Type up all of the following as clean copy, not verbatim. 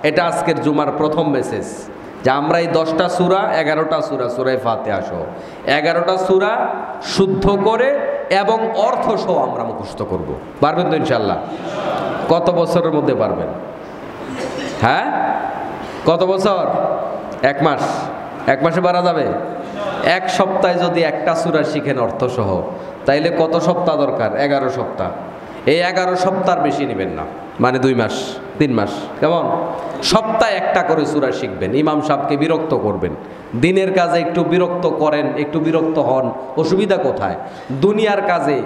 এটা আজকের জুমার প্রথম মেসেজ, যে আমরা এই 10টা সূরা 11টা সূরা সূরা ফাতিহা সহ 11টা সূরা শুদ্ধ করে এবং অর্থ সহ আমরা মুখস্থ করব। পারবেন তো ইনশাআল্লাহ? কত বছরের মধ্যে পারবেন? হ্যাঁ, কত বছর? 1 মাস। 1 মাসে পারা যাবে? 1 সপ্তাহে যদি একটা সূরা শিখেন অর্থ সহ, তাইলে কত সপ্তাহ দরকার? 11 সপ্তাহ। এই 11 সপ্তাহ বেশি নেবেন না, মানে 2 মাস 3 মাস। কেমন? সপ্তাহে একটা করে সূরা শিখবেন। ইমাম সাহেবকে বিরক্ত করবেন, দিনের কাজে একটু বিরক্ত করেন, একটু বিরক্ত হন, অসুবিধা কোথায়? দুনিয়ার কাজে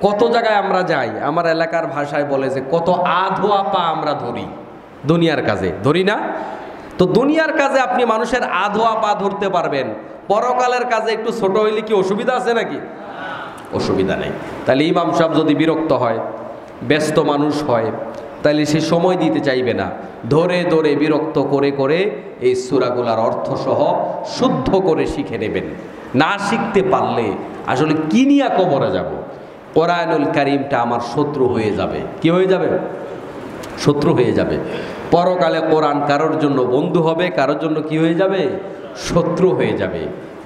কত জায়গায় আমরা যাই, আমার এলাকার ভাষায় বলে যে কত আধোয়া পা আমরা ধরি, দুনিয়ার কাজে ধরি না? তো দুনিয়ার কাজে আপনি মানুষের আধোয়া পা ধরতে পারবেন, পরকালের কাজে একটু ছোট হইলে কি অসুবিধা আছে নাকি? অসুবিধা নেই। তাহলে ইমাম সাহেব যদি বিরক্ত হয়, ব্যস্ত মানুষ হয়, তাহলে সে সময় দিতে চাইবে না, ধরে ধরে বিরক্ত করে করে এই সূরাগুলার অর্থ সহ শুদ্ধ করে শিখে নেবেন। না শিখতে পারলে আসলে কি নিয়ে কবরে যাব? কোরআনুল কারীমটা আমার শত্রু হয়ে যাবে। কি হয়ে যাবে? শত্রু হয়ে যাবে। পরকালে কোরআন কারোর জন্য বন্ধু হবে, কারোর জন্য কি হয়ে যাবে? শত্রু হয়ে যাবে।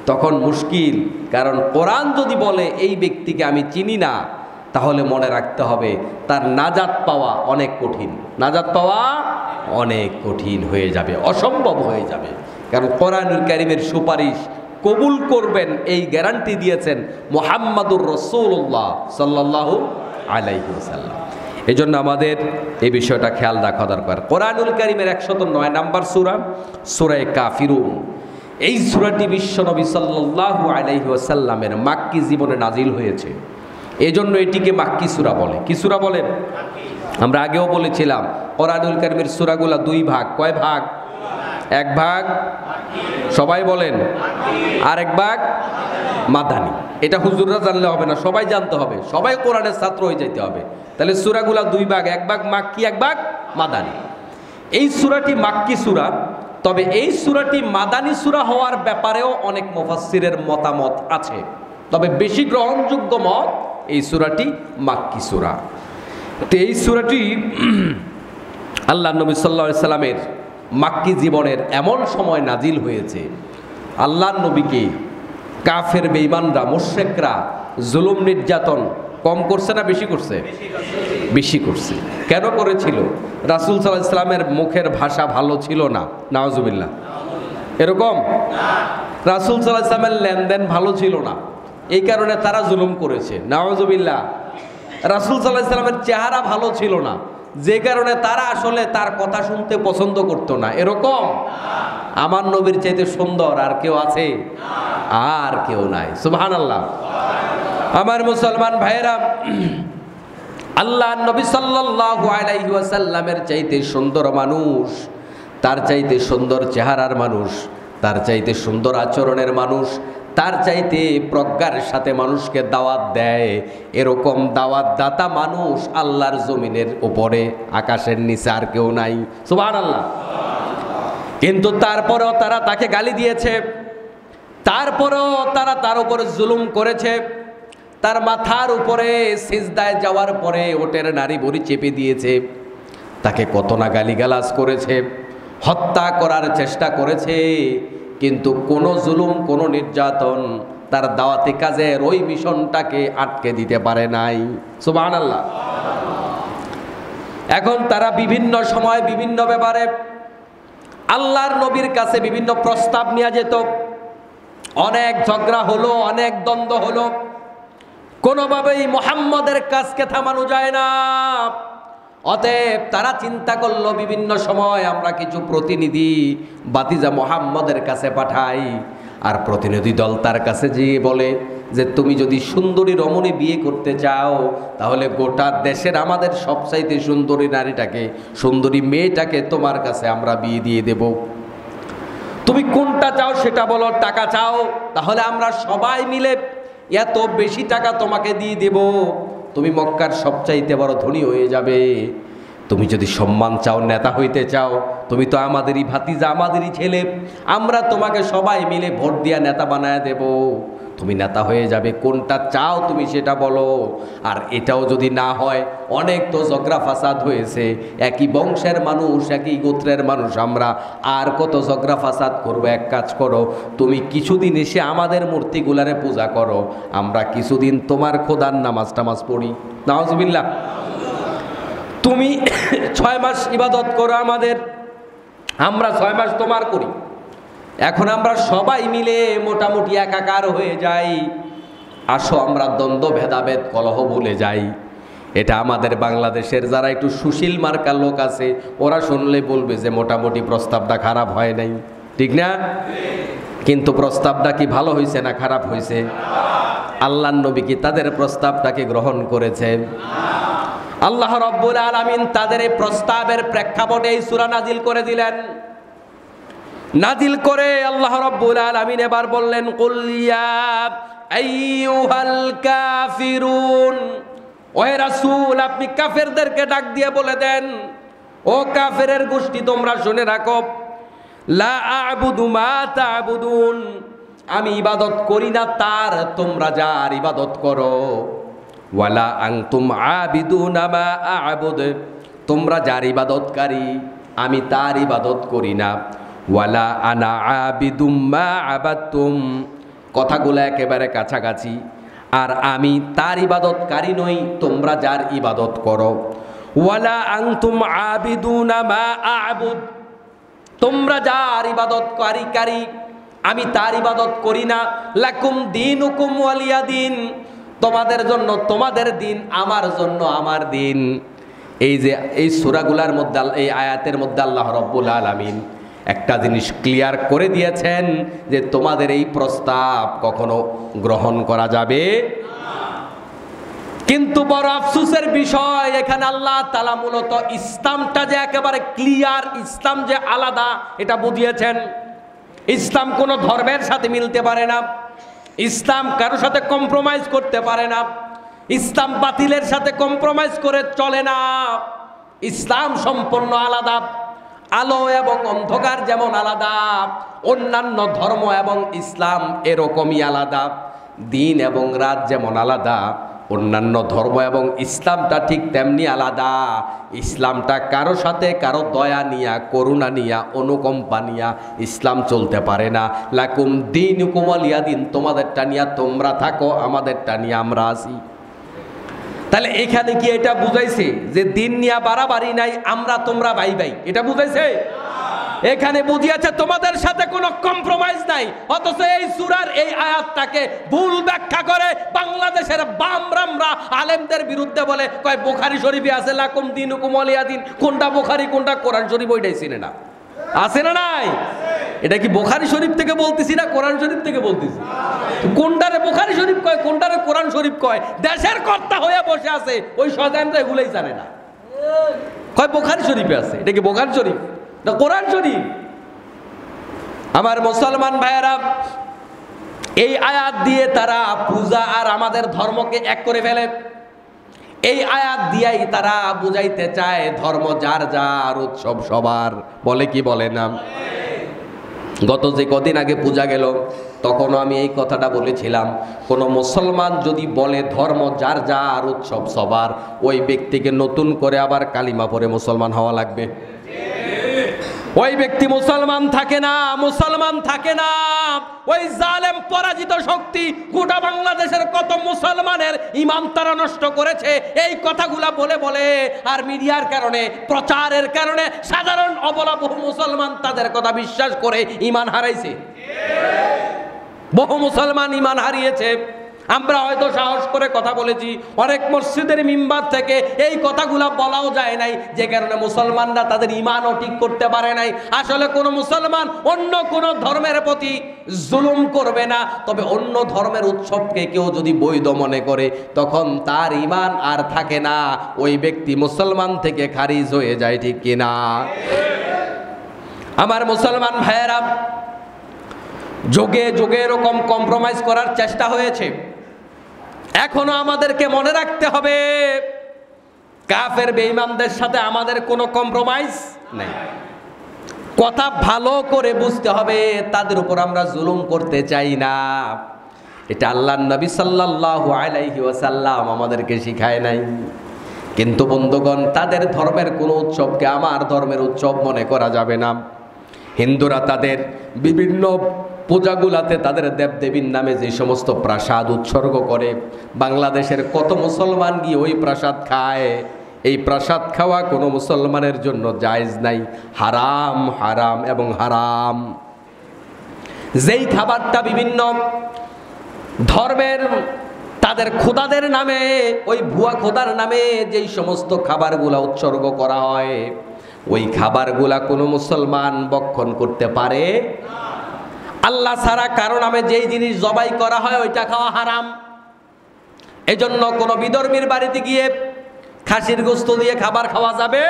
তখন মুশকিল, কারণ কোরআন যদি বলে এই ব্যক্তিকে আমি চিনি না, তাহলে মনে রাখতে হবে তার নাজাত পাওয়া অনেক কঠিন, নাজাত পাওয়া অনেক কঠিন হয়ে যাবে, অসম্ভব হয়ে যাবে। কারণ কোরআনুল কারীমের সুপারিশ কবুল করবেন এই গ্যারান্টি দিয়েছেন মুহাম্মাদুর রাসূলুল্লাহ সাল্লাল্লাহু আলাইহি ওয়াসাল্লাম। এই জন্য আমাদের এই বিষয়টা খেয়াল রাখা দরকার। কোরআনুল কারীমের 109 নম্বর সূরা, সূরা কাফিরুন। এই সূরাটি বিশ্বনবী সাল্লাল্লাহু আলাইহি ওয়াসাল্লামের মাক্কি জীবনে নাজিল হয়েছে, এজন্য এটিকে মাক্কি সূরা বলে। কি সূরা বলেন? আমরা আগেও বলেছিলাম কোরআনুল কারীমের সূরাগুলা 2 ভাগ। কয় ভাগ? 1 ভাগ সবাই বলেন, আর 1 ভাগ মাদানী। এটা হুজুররা জানলে হবে না, সবাই জানতে হবে, সবাই কোরআনের ছাত্র হয়ে যেতে হবে। তাহলে সূরাগুলা 2 ভাগ, 1 ভাগ মাক্কি, 1 ভাগ মাদানী। এই সূরাটি মাক্কি সূরা, তবে এই সূরাটি মাদানী সূরা হওয়ার ব্যাপারেও অনেক মুফাসসিরের মতামত আছে, তবে বেশি গ্রহণযোগ্য মত এই সূরাটি মাক্কি সূরা। তো এই সূরাটি আল্লাহ নবী সাল্লাল্লাহু আলাইহি সাল্লামের মাক্কি জীবনের এমন সময় নাজিল হয়েছে, আল্লাহর নবীকে কাফের বেঈমানরা, মুশরিকরা জুলুম নির্যাতন কম করছে না বেশি করছে? বেশি করছে। কেন করেছিল? রাসূল সাল্লাল্লাহু আলাইহি সাল্লামের মুখের ভাষা ভালো ছিল না, নাউজুবিল্লাহ। এরকম রাসূল সাল্লাল্লাহু আলাইহি সাল্লামের লেনদেন ভালো ছিল না, এই কারণে তারা জুলুম করেছে, নাউজুবিল্লাহ। রাসূল সাল্লাল্লাহু আলাইহি সাল্লামের চেহারা ভালো ছিল না, যে কারণে তারা আসলে তার কথা শুনতে পছন্দ করতো না। এরকম আমার নবীর চাইতে সুন্দর আর কেউ আছে? আর কেউ নাই। সুবহানাল্লাহ। আমার মুসলমান ভাইয়েরা, আল্লাহ নবী সাল্লাল্লাহু আলাইহি ওয়াসাল্লামের চাইতে সুন্দর মানুষ, তার চাইতে সুন্দর চেহারার মানুষ, তার চাইতে সুন্দর আচরণের মানুষ, তার চাইতে প্রজ্ঞার সাথে মানুষকে দাওয়াত দেয়, এরকম দাওয়াত দাতা মানুষ আল্লাহর জমিনের উপরে, আকাশের নিচে আর কেউ নাই। সুবহানাল্লাহ। কিন্তু তারপরেও তারা তাকে গালি দিয়েছে, তারপরেও তারা তার উপরে জুলুম করেছে, তার মাথার উপরে সিজদায় যাওয়ার পরে ওটের নাড়ি ভুঁড়ি চেপে দিয়েছে, তাকে কত না গালিগালাজ করেছে, হত্যা করার চেষ্টা করেছে, কিন্তু কোনো জুলুম, কোনো নির্যাতন তার দাওয়াতি কাজের ওই মিশনটাকে আটকে দিতে পারে নাই। সুবহানাল্লাহ। এখন তারা বিভিন্ন সময় বিভিন্ন ব্যাপারে আল্লাহর নবীর কাছে বিভিন্ন প্রস্তাব নিয়ে যেত, অনেক ঝগড়া হলো, অনেক দ্বন্দ্ব হলো, কোনোভাবেই মুহাম্মদের কাজকে থামানো যায় না। অতএব তারা চিন্তা করলো বিভিন্ন সময় আমরা কিছু প্রতিনিধি বাতিজা মুহাম্মদের কাছে পাঠাই, আর প্রতিনিধি দল তার কাছে গিয়ে বলে যে তুমি যদি সুন্দরী রমণী বিয়ে করতে চাও, তাহলে গোটা দেশের আমাদের সবচাইতে সুন্দরী নারীটাকে, সুন্দরী মেয়েটাকে তোমার কাছে আমরা বিয়ে দিয়ে দেব। তুমি কোনটা চাও সেটা বলো, টাকা চাও তাহলে আমরা সবাই মিলে এত বেশি টাকা তোমাকে দিয়ে দেব, তুমি মক্কার সবচাইতে বড় ধনী হয়ে যাবে। তুমি যদি সম্মান চাও, নেতা হইতে চাও, তুমি তো আমাদেরই ভাতিজা, আমাদেরই ছেলে, আমরা তোমাকে সবাই মিলে ভোট দিয়া নেতা বানায় দেব। তুমি নেতা হয়ে যাবে। কোনটা চাও তুমি সেটা বলো। আর এটাও যদি না হয়, অনেক তো ঝগড়া ফাসাদ হয়েছে, একই বংশের মানুষ, একই গোত্রের মানুষ আমরা, আর কত ঝগড়া ফাসাদ করবো। এক কাজ করো, তুমি কিছুদিন এসে আমাদের মূর্তিগুলারে পূজা করো, আমরা কিছুদিন তোমার খোদার নামাজ টামাজ পড়ি। নাউজুবিল্লাহ। তুমি 6 মাস ইবাদত করো আমাদের, আমরা 6 মাস তোমার করি। এখন আমরা সবাই মিলে মোটামুটি একাকার হয়ে যাই। আসো আমরা দ্বন্দ্ব ভেদাভেদ কলহ ভুলে যাই। এটা আমাদের বাংলাদেশের যারা একটু সুশীল মার্কা লোক আছে, ওরা শুনলে বলবে যে মোটামুটি প্রস্তাবটা খারাপ হয় নাই, ঠিক না? কিন্তু প্রস্তাবটা কি ভালো হয়েছে না খারাপ হয়েছে? আল্লাহর নবী কি তাদের প্রস্তাবটাকে গ্রহণ করেছে? আল্লাহ রাব্বুল আলামিন তাদের এই প্রস্তাবের প্রেক্ষাপটে এই সূরা নাজিল করে দিলেন। নাজিল করে আল্লাহ রাব্বুল আলামিন এবার বললেন, কুল ইয়া আইয়ুহাল কাফিরুন, ওহে রাসূল আপনি কাফেরদেরকে ডাক দিয়ে বলে দেন, ও কাফেরের গোষ্ঠী তোমরা শুনে রাখো, লা আ'বুদু মা তা'বুদুন, আমি ইবাদত করি না তার তোমরা যার ইবাদত করো, ওয়ালা আনতুম আবিদুনা মা আ'বুদ, তোমরা যার ইবাদতকারী আমি তার ইবাদত করি না, ওয়ালা আনা আবিদুম মা আবাদতুম, কথাগুলো একেবারে কাছাকাছি। আর আমি তার ইবাদতকারী নই, তোমরা যার ইবাদত করো। ওয়ালা আনতুম আবিদুনা মা আ'বুদ, তোমরা যার ইবাদতকারী আমি তার ইবাদত করি না। লাকুম দীনুকুম ওয়ালিয়া দিন, তোমাদের জন্য তোমাদের দিন, আমার জন্য আমার দিন। এই যে এই সূরাগুলার মধ্যে, এই আয়াতের মধ্যে আল্লাহ রাব্বুল আলামিন একটা জিনিস ক্লিয়ার করে দিয়েছেন যে তোমাদের এই প্রস্তাব কখনো গ্রহণ করা যাবে না। কিন্তু বড় আফসোসের বিষয়, এখানে আল্লাহ তাআলা মূলত ইসলামটা যে একেবারে ক্লিয়ার, ইসলাম যে আলাদা এটা বুঝিয়েছেন। ইসলাম কোনো ধর্মের সাথে মিলতে পারে না, ইসলাম কারোর সাথে কম্প্রোমাইজ করতে পারে না, ইসলাম বাতিলের সাথে কম্প্রোমাইজ করে চলে না। ইসলাম সম্পূর্ণ আলাদা। আলো এবং অন্ধকার যেমন আলাদা, অন্যান্য ধর্ম এবং ইসলাম এরকমই আলাদা। দিন এবং রাত যেমন আলাদা, অন্যান্য ধর্ম এবং ইসলামটা ঠিক তেমনি আলাদা। ইসলামটা কারো সাথে কারো দয়া নিয়া, করুণা নিয়া, অনুকম্পা নিয়া ইসলাম চলতে পারে না। লাকুম দীনুকুম ওয়ালিয়া দিন, তোমাদেরটা নিয়া তোমরা থাকো, আমাদেরটা নিয়ে আমরা আসি। তাহলে এখানে কি এটা বুঝাইছে যে দিন নিয়া বাড়াবাড়ি নাই, আমরা তোমরা ভাই ভাই, এটা বুঝাইছে? এখানে বুঝিয়েছে তোমাদের সাথে কোনো কম্প্রোমাইজ নাই। অথচ এই সূরার এই আয়াতটাকে ভুল ব্যাখ্যা করে বাংলাদেশের বামরামরা আলেমদের বিরুদ্ধে বলে, কয় বুখারী শরীফে আছে লাকুম দীনুকুম ওয়ালিয়া দিন। কোনটা বুখারী কোনটা কোরআন শরীফ ওইটাই চিনে না। আছে না নাই? এটা কি বুখারী শরীফ থেকে বলতেছি না কোরআন শরীফ থেকে বলতেছি? কোনটারে বুখারী শরীফ কয়, কোনটারে কোরআন শরীফ কয়? দেশের কর্তা হয়ে বসে আছে ওই শয়তানরা, এগুলাই জানে না। কয় বুখারী শরীফে আছে, এটা কি বুখারী শরীফ না কোরআন শরীফ? আমার মুসলমান ভাইয়েরা, এই আয়াত দিয়ে তারা পূজা আর আমাদের ধর্মকে এক করে ফেলে। এই আয়াত দিয়েই তারা বুঝাইতে চায় ধর্ম যার যার, উৎসব সবার। বলে কি বলে না? গত যে কদিন আগে পূজা গেল, তখনও আমি এই কথাটা বলেছিলাম, কোন মুসলমান যদি বলে ধর্ম যার যার, উৎসব সবার, ওই ব্যক্তিকে নতুন করে আবার কালিমা পড়ে মুসলমান হওয়া লাগবে। ওই ব্যক্তি মুসলমান থাকে না, মুসলমান থাকে না। ওই জালেম পরাজিত শক্তি গোটা বাংলাদেশের কত মুসলমানের ঈমান তারা নষ্ট করেছে এই কথাগুলা বলে বলে। আর মিডিয়ার কারণে, প্রচারের কারণে সাধারণ অবলা বহু মুসলমান তাদের কথা বিশ্বাস করে ঈমান হারাইছে। বহু মুসলমান ঈমান হারিয়েছে। আমরা হয়তো সাহস করে কথা বলেছি, অনেক মসজিদের মিম্বার থেকে এই কথাগুলা বলাও যায় নাই, যে কারণে মুসলমানরা তাদের ঈমানও ঠিক করতে পারে নাই। আসলে কোনো মুসলমান অন্য কোনো ধর্মের প্রতি জুলুম করবে না, তবে অন্য ধর্মের উৎসবকে কেউ যদি বৈধ মনে করে তখন তার ঈমান আর থাকে না, ওই ব্যক্তি মুসলমান থেকে খারিজ হয়ে যায়, ঠিক কিনা? আমার মুসলমান ভাইয়েরা, যুগে যুগে এরকম কম্প্রোমাইজ করার চেষ্টা হয়েছে। এখনো আমাদেরকে মনে রাখতে হবে, কাফের বেঈমানদের সাথে আমাদের কোনো কম্প্রোমাইজ নেই। কথা ভালো করে বুঝতে হবে, তাদের উপর আমরা জুলুম করতে চাই না। এটা আল্লাহর নবী সাল্লাল্লাহু আলাইহি ওয়াসাল্লাম আমাদেরকে শিখায় নাই। কিন্তু বন্ধুগণ, তাদের ধর্মের কোনো উৎসবকে আমার ধর্মের উৎসব মনে করা যাবে না। হিন্দুরা তাদের বিভিন্ন পূজাগুলাতে তাদের দেবদেবীর নামে যে সমস্ত প্রাসাদ উৎসর্গ করে, বাংলাদেশের কত মুসলমান গিয়ে ওই প্রাসাদ খায়। এই প্রাসাদ খাওয়া কোনো মুসলমানের জন্য জায়েজ নাই, হারাম, হারাম এবং হারাম। যেই খাবারটা বিভিন্ন ধর্মের তাদের খোদাদের নামে, ওই ভুয়া খোদার নামে যেই সমস্ত খাবারগুলা উৎসর্গ করা হয়, ওই খাবারগুলা কোনো মুসলমান ভক্ষণ করতে পারে আল্লাহ ছাড়া কারো নামে যেই জিনিস জবাই করা হয় ওইটা খাওয়া হারাম। এজন্য কোনো বিধর্মীর বাড়িতে গিয়ে খাসির গোশত দিয়ে খাবার খাওয়া যাবে,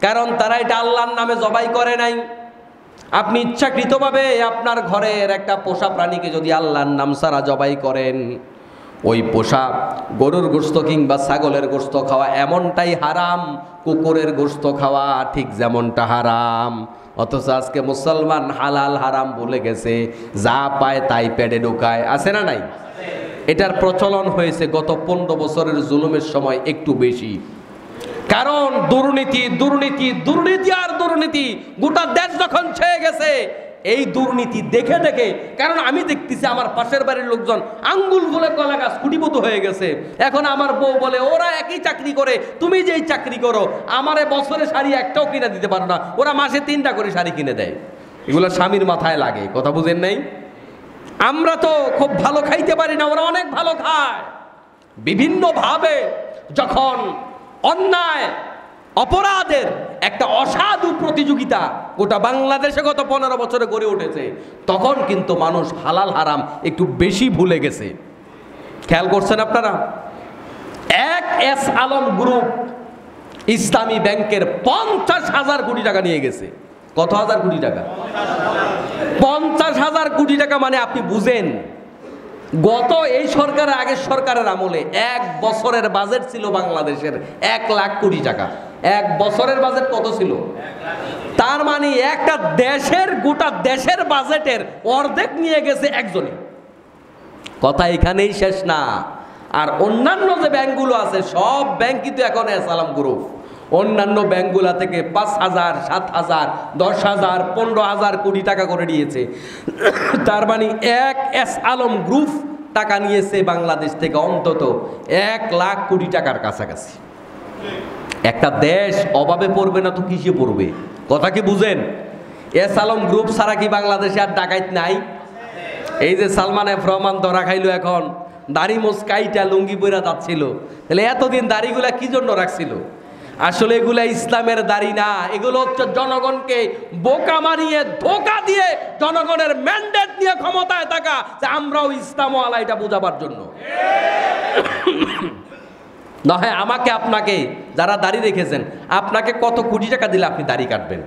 কারণ তারা এটা আল্লাহর নামে জবাই করে নাই। আপনি ইচ্ছাকৃতভাবে আপনার ঘরের একটা পোষা প্রাণীকে যদি আল্লাহর নাম ছাড়া জবাই করেন, ওই পোষা গরুর গোশত কিংবা ছাগলের গোশত খাওয়া এমনটাই হারাম, কুকুরের গোশত খাওয়া ঠিক যেমনটা হারাম। অথচ আজকে মুসলমান হালাল হারাম বলে গেছে, যা পায় তাই পেটে ঢোকায়, আছে না নাই? এটার প্রচলন হয়েছে গত 15 বছরের জুলুমের সময় একটু বেশি। কারণ দুর্নীতি, দুর্নীতি, দুর্নীতি আর দুর্নীতি গোটা দেশ যখন ছেয়ে গেছে, এই দুর্নীতি দেখে দেখে, কারণ আমি দেখতেছি আমার পাশের বাড়ির লোকজন আঙ্গুল ফুলে কলা গাছ কুটিপত হয়ে গেছে। এখন আমার বউ বলে, ওরা একই চাকরি করে, তুমি যেই চাকরি করো, আমারে বছরে শাড়ি একটাও কিনে দিতে পারো না, ওরা মাসে 3টা করে শাড়ি কিনে দেয়। এগুলো স্বামীর মাথায় লাগে, কথা বুঝেন নাই? আমরা তো খুব ভালো খাইতে পারি না, ওরা অনেক ভালো খায়। বিভিন্নভাবে যখন অন্যায় অপরাধের একটা অসাধু প্রতিযোগিতা গোটা বাংলাদেশে গত 15 বছরে গড়ে উঠেছে, তখন কিন্তু মানুষ হালাল হারাম একটু বেশি ভুলে গেছে। খেয়াল করছেন আপনারা? এক এস আলম গ্রুপ ইসলামী ব্যাংকের 50,000 কোটি টাকা নিয়ে গেছে। কত হাজার কোটি টাকা? 50,000 কোটি টাকা। মানে আপনি বুঝেন, গত এই সরকারের আগের সরকারের আমলে 1 বছরের বাজেট ছিল বাংলাদেশের 1 লাখ কোটি টাকা। 1 বছরের বাজেট কত ছিল? তার মানে একটা দেশের, গোটা দেশের বাজেটের অর্ধেক নিয়ে গেছে একজনে। কথা এখানেই শেষ না। আর অন্যান্য যে ব্যাংকগুলো আছে, সব ব্যাংক কিন্তু এখন এস আলম গ্রুপ। অন্যান্য ব্যাংকগুলা থেকে 5,000, 7,000, 10,000, 15,000 কোটি টাকা করে নিয়েছে। তার মানে এক এস আলম গ্রুপ টাকা নিয়েছে বাংলাদেশ থেকে অন্তত 1 লাখ কোটি টাকার কাছাকাছি। একটা দেশ অভাবে পড়বে না তো কিসে পড়বে? কথা কি বুঝেন? এস আলম গ্রুপ ছাড়া কি বাংলাদেশে আর ডাকাইত নাই? এই যে সালমান এফ রহমান ধরা খাইলো, এখন দাড়ি মুচকাইটা লুঙ্গি পরে যাচ্ছিল, তাহলে এতদিন দাড়িগুলা কি জন্য রাখছিল? আসলে এগুলা ইসলামের দাড়ি না, এগুলো হচ্ছে জনগণকে বোকা মারিয়ে, ধোকা দিয়ে জনগণের ম্যান্ডেট নিয়ে ক্ষমতায় থাকা, যে আমরাও ইসলামওয়ালা, এটা বোঝাবার জন্য। না হয় আমাকে, আপনাকে যারা দাড়ি রেখেছেন, আপনাকে কত কোটি টাকা দিলে আপনি দাড়ি কাটবেন?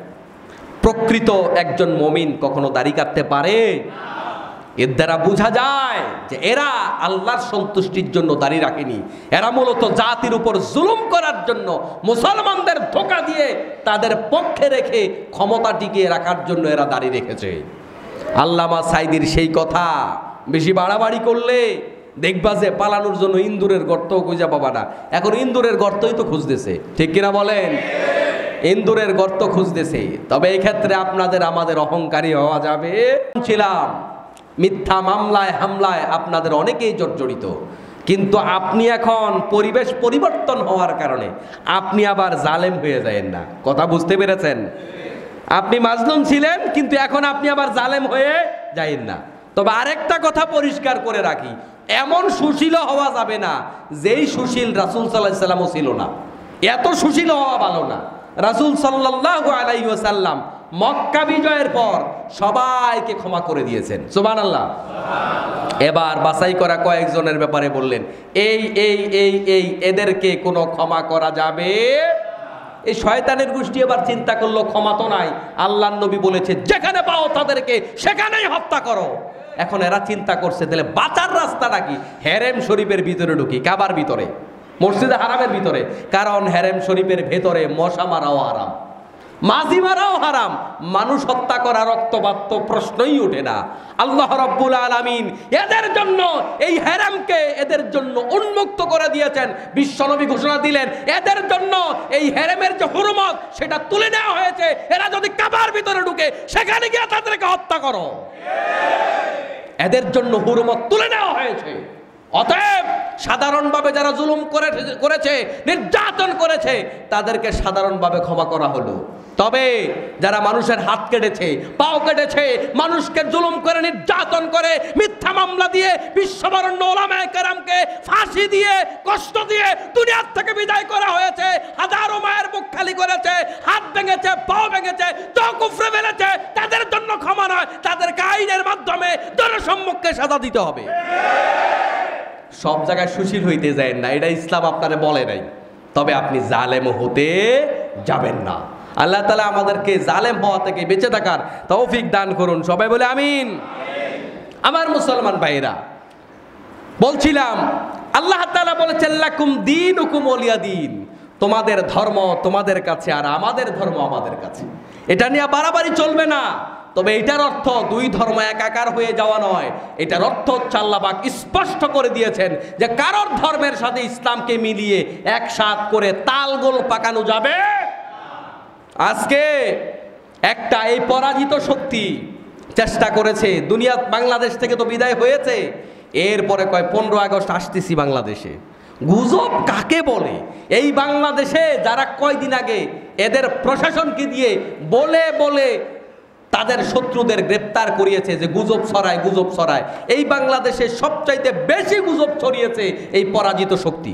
প্রকৃত একজন মুমিন কখনো দাড়ি কাটতে পারে? এর দ্বারা বোঝা যায় যে এরা আল্লাহর সন্তুষ্টির জন্য দাড়ি রাখেনি, এরা মূলত জাতির উপর জুলুম করার জন্য, মুসলমানদের ধোঁকা দিয়ে তাদের পক্ষে রেখে ক্ষমতা টিকিয়ে রাখার জন্য এরা দাড়ি রেখেছে। আল্লামা সাইদির সেই কথা বেশি বাড়াবাড়ি করলে দেখবা যে পালানোর জন্য ইন্দুরের গর্তও খুঁজে পাবা না। এখন ইন্দুরের গর্তই তো খুঁজতেছে, ঠিক কিনা বলেন? ইন্দুরের গর্ত খুঁজতেছে। তবে এই ক্ষেত্রে আপনাদের আমাদের অহংকারী হওয়া যাবে। ছিলাম মিথ্যা মামলায় হামলায় আপনাদের অনেকেই জর্জরিত, কিন্তু আপনি এখন পরিবেশ পরিবর্তন হওয়ার কারণে আপনি আবার জালেম হয়ে যায়েন না। কথা বুঝতে পেরেছেন? আপনি মাজলুম ছিলেন, কিন্তু এখন আপনি আবার জালেম হয়ে যায়েন না। তবে আরেকটা কথা পরিষ্কার করে রাখি, এমন সুশীল হওয়া যাবে না যেই সুশীল রাসূল সাল্লাল্লাহু আলাইহি ওয়াসাল্লামও ছিল না। এত সুশীল হওয়া ভালো না। রাসূল সাল্লাল্লাহু আলাইহি ওয়াসাল্লাম মক্কা বিজয়ের পর সবাইকে ক্ষমা করে দিয়েছেন, সুবহানাল্লাহ। এবার বাছাই করা কয়েকজনের ব্যাপারে বললেন, এই এই এই এই এদেরকে কোনো ক্ষমা করা যাবে? এই শয়তানের গোষ্ঠী এবার চিন্তা করলো, ক্ষমা তো নাই, আল্লাহর নবী বলেছে যেখানে পাও তাদেরকে সেখানেই হত্যা করো। এখন এরা চিন্তা করছে, তাহলে বাঁচার রাস্তাটা কি? হেরেম শরীফের ভিতরে ঢুকি, কাবার ভিতরে, মসজিদে হারামের ভিতরে। কারণ হেরেম শরীফের ভেতরে মশা মারাও হারাম। মাঝি মারাও হারাম, মানুষ হত্যা করা, রক্তপাত তো প্রশ্নই ওঠে না। আল্লাহ রাব্বুল আলামিন এদের জন্য এই হেরেমকে এদের জন্য উন্মুক্ত করে দিয়েছেন। বিশ্বনবী ঘোষণা দিলেন এদের জন্য এই হেরেমের যে হুরমত সেটা তুলে নেওয়া হয়েছে। এরা যদি কাবার ভিতরে ঢুকে সেখানে গিয়ে তাদেরকে হত্যা করো, এদের জন্য হুরমত তুলে নেওয়া হয়েছে। অতএব সাধারণভাবে যারা জুলুম করেছে, নির্যাতন করেছে, তাদেরকে সাধারণভাবে ক্ষমা করা হলো। তবে যারা মানুষের হাত কেটেছে, পাও কেটেছে, মানুষকে জুলুম করে, নির্যাতন করে, মিথ্যা মামলা দিয়ে, বিশ্ববরেণ্য উলামায়ে কেরামকে ফাঁসি দিয়ে, কষ্ট দিয়ে দুনিয়ার থেকে বিদায় করা হয়েছে। হাজারো মায়ের বুক খালি করেছে, হাত ভেঙেছে, পাও ভেঙেছে, চোখ উপড়ে ফেলেছে, তাদের জন্য ক্ষমা নয়, তাদেরকে আইনের মাধ্যমে জনসম্মুখে সাজা দিতে হবে। সব জায়গায় সুশীল হইতে যায় না, এটা ইসলাম আপনারে বলে নাই। তবে আপনি জালেম হতে যাবেন না। আল্লাহ তাআলা আমাদেরকে জালেম হওয়া থেকে বেঁচে থাকার তৌফিক দান করুন। সবাই বলে আমিন। আমার মুসলমান ভাইরা, বলছিলাম আল্লাহ তাআলা বলেছেন লাকুম দীনুকুম ওয়ালিয়া দীন, তোমাদের ধর্ম তোমাদের কাছে আর আমাদের ধর্ম আমাদের কাছে। এটা নিয়ে বাড়াবাড়ি চলবে না। তবে এটার অর্থ দুই ধর্ম একাকার হয়ে যাওয়া নয়। এটার অর্থ হচ্ছে আল্লাহ পাক স্পষ্ট করে দিয়েছেন যে কারোর ধর্মের সাথে ইসলামকে মিলিয়ে একসাথ করে তালগোল পাকানো যাবে। আজকে একটা এই পরাজিত শক্তি চেষ্টা করেছে, দুনিয়া বাংলাদেশ থেকে তো বিদায় হয়েছে, এরপরে কয় 15 আগস্ট আসতেছি বাংলাদেশে। গুজব কাকে বলে? এই বাংলাদেশে যারা কয়দিন আগে এদের প্রশাসনকে দিয়ে বলে বলে তাদের শত্রুদের গ্রেপ্তার করিয়েছে যে গুজব ছড়ায়, গুজব ছড়ায়, এই বাংলাদেশে সবচাইতে বেশি গুজব ছড়িয়েছে এই পরাজিত শক্তি।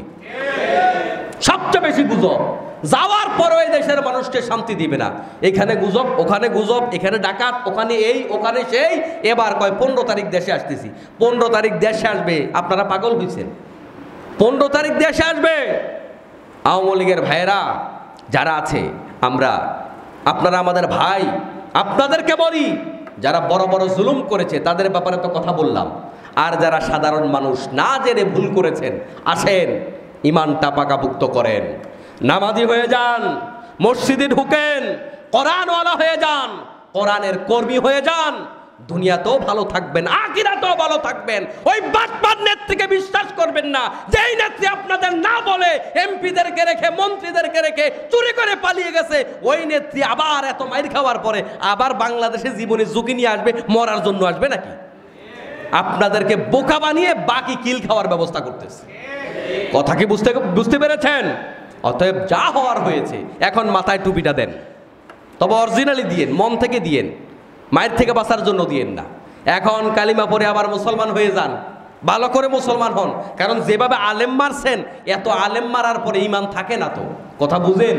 সবচেয়ে বেশি গুজব। যাওয়ার পরও এই দেশের মানুষকে শান্তি দিবে না। এখানে গুজব, ওখানে গুজব, এখানে ডাকাত, ওখানে এই, ওখানে সেই। এবার কয় 15 তারিখ দেশে আসতেছি। 15 তারিখ দেশে আসবে, আপনারা পাগল হয়েছেন? 15 তারিখ দেশে আসবে। আওয়ামী লীগের ভাইয়েরা যারা আছে, আপনারা আমাদের ভাই, আপনাদেরকে বলি, যারা বড় বড় জুলুম করেছে তাদের ব্যাপারে তো কথা বললাম। আর যারা সাধারণ মানুষ না জেনে ভুল করেছেন, আসেন ইমানটা পাকাপুক্ত করেন, নামাজি হয়ে যান, মসজিদে ঢুকেন, কোরআনওয়ালা হয়ে যান, কোরআনের কর্মী হয়ে যান। দুনিয়াতেও ভালো থাকবেন, আখিরাতেও ভালো থাকবেন। ওই বাটপার নেত্রীকে বিশ্বাস করবেন না, যেই নেত্রী আপনাদের না বলে এমপিদেরকে রেখে, মন্ত্রীদেরকে রেখে চুরি করে পালিয়ে গেছে। ওই নেত্রী আবার এত মাইর খাওয়ার পরে আবার বাংলাদেশে জীবনে ঝুঁকি নিয়ে আসবে, মরার জন্য আসবে নাকি? আপনাদেরকে বোকা বানিয়ে বাকি কিল খাওয়ার ব্যবস্থা করতেছে। কথা কি বুঝতে পেরেছেন? অতএব যা হওয়ার হয়েছে, এখন মাথায় টুপিটা দেন, তবে অরিজিনালি দিয়েন, মন থেকে দিয়েন, মায়ের থেকে বাঁচার জন্য দিয়েন না। এখন কালিমা পড়ে আবার মুসলমান হয়ে যান, ভালো করে মুসলমান হন। কারণ যেভাবে আলেম মারছেন, এত আলেম মারার পরে ইমান থাকে না তো। কথা বুঝেন?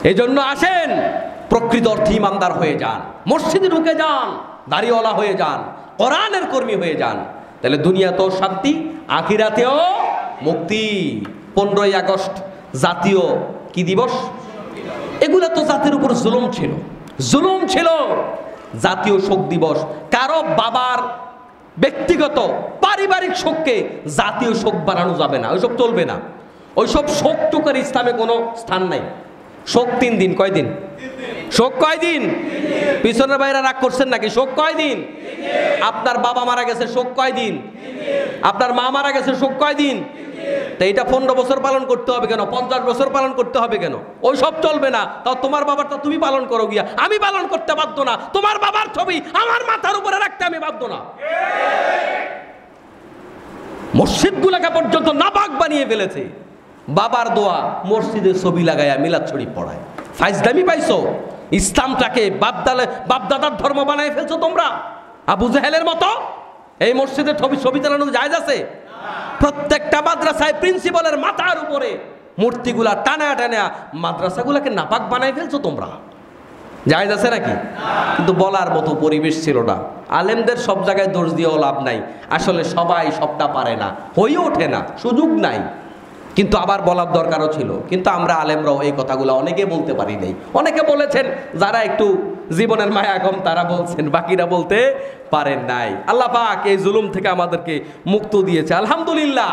এই জন্য আসেন প্রকৃত অর্থে ইমানদার হয়ে যান, মসজিদে ঢুকে যান, দাড়িওয়ালা হয়ে যান, কোরআনের কর্মী হয়ে যান। তাহলে দুনিয়াতেও শান্তি, আখিরাতেও মুক্তি। 15ই আগস্ট জাতীয় কি দিবস? এগুলা তো জাতির উপর জুলুম ছিল, জুলুম ছিল। জাতীয় শোক দিবস কারো বাবার ব্যক্তিগত পারিবারিক শোককে জাতীয় শোক বানানো যাবে না, ওইসব চলবে না। ওইসব শোক টুকের ইসলামে কোনো স্থান নাই। শোক 3 দিন। কয়দিন শোক? কয়দিন? পিছনের বাইরে রাগ করছেন নাকি? শোক কয়দিন? আপনার বাবা মারা গেছে, শোক কয়দিন? আপনার মা মারা গেছে, শোক কয়দিন? তো এইটা 15 বছর পালন করতে হবে কেন? 50 বছর পালন করতে হবে কেন? ওই সব চলবে না। তাও তোমার বাবারটা তুমি পালন করো গিয়া, আমি পালন করতে বাধ্য না। তোমার বাবার ছবি আমার মাথার উপরে রাখতে আমি বাধ্য না। মসজিদগুলোকে পর্যন্ত নাপাক বানিয়ে ফেলেছে। বাবার দোয়া মসজিদের ছবি লাগাইয়া মিলাদ শরীফ পড়ায়। ফাইজলামি পাইছো? ইসলামটাকে বাপদাদার ধর্ম বানাই ফেলছো তোমরা, আবু জাহেলের মতো। এই মসজিদের ছবি চালানো জায়েজ আছে? প্রত্যেকটা মাদ্রাসায় প্রিন্সিপালের মাথার উপরে মূর্তিগুলা টানা টানা মাদ্রাসাগুলাকে নাপাক বানাই ফেলছো তোমরা। জায়েজ আছে নাকি? কিন্তু বলার মতো পরিবেশ ছিল না। আলেমদের সব জায়গায় দোষ দিয়েও লাভ নাই। আসলে সবাই সবটা পারে না, হয়ে ওঠে না, সুযোগ নাই। কিন্তু আবার বলার দরকারও ছিল। কিন্তু আমরা আলেমরাও এই কথাগুলো অনেকে বলতে পারি নাই। অনেকে বলেছেন, যারা একটু জীবনের মায়া কম তারা বলছেন, বাকিরা বলতে পারেন নাই। আল্লাহ পাক এই জুলুম থেকে আমাদেরকে মুক্ত দিয়েছে, আলহামদুলিল্লাহ।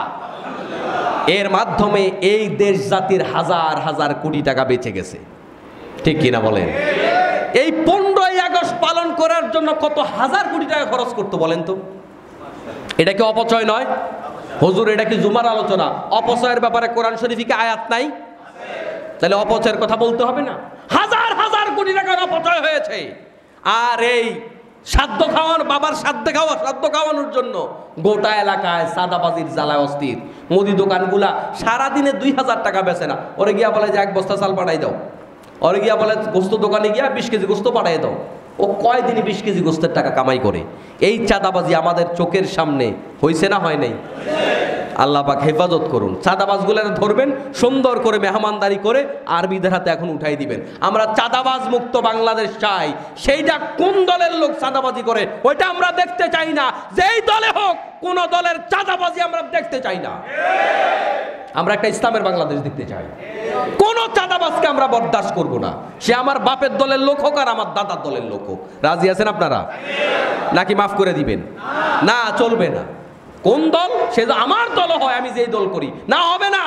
এর মাধ্যমে এই দেশ জাতির হাজার হাজার কোটি টাকা বেঁচে গেছে। ঠিক কিনা বলেন? এই 15ই আগস্ট পালন করার জন্য কত হাজার কোটি টাকা খরচ করতে বলেন তো? এটা কি অপচয় নয়? হুজুর এটা কি জুমার আলোচনা? অপচয়ের ব্যাপারে কোরআন শরীফে কি আয়াত নাই? তাহলে অপচয়ের কথা বলতে হবে না? হাজার হাজার কোটি টাকার অপচয় হয়েছে। আর এই সাধ্য খাওয়ার, বাবার সাধ্য খাওয়ানোর জন্য গোটা এলাকায় সাদাবাজির জ্বালায় অস্থির। মুদি দোকানগুলা সারাদিনে 2000 টাকা বেচে না, ওরে গিয়া বলে যে 1 বস্তা চাল পাঠাই দাও, ওরে গিয়া বলে গোস্ত দোকানে গিয়া 20 কেজি গোস্ত পাঠাই দাও। ও কয়দিনই 20 কেজি গোস্তের টাকা কামাই করে। এই চাঁদাবাজি আমাদের চোখের সামনে হয়েছে না হয় নাই? আল্লাহ পাক হেফাজত করুন। চাঁদাবাজগুলোর ধরবেন, সুন্দর করে মেহমানদারি করে আরবিদের হাতে এখন উঠাই দিবেন। আমরা চাঁদাবাজ মুক্ত বাংলাদেশ চাই। সেইটা কোন দলের লোক চাঁদাবাজি করে ওইটা আমরা দেখতে চাই না। যেই দলে হোক, কোন দলের চাঁদাবাজি আমরা দেখতে চাই না। আমরা একটা ইসলামের বাংলাদেশ দেখতে চাই। কোন চাঁদাবাজকে আমরা বরদাস্ত করব না। সে আমার বাপের দলের লোক হোক আর আমার দাদার দলের লোক হোক। রাজি আছেন আপনারা? নাকি মাফ করে দিবেন? না, চলবে না। কোন দল? সে আমার দল হয়, আমি যেই দল করি না, হবে না।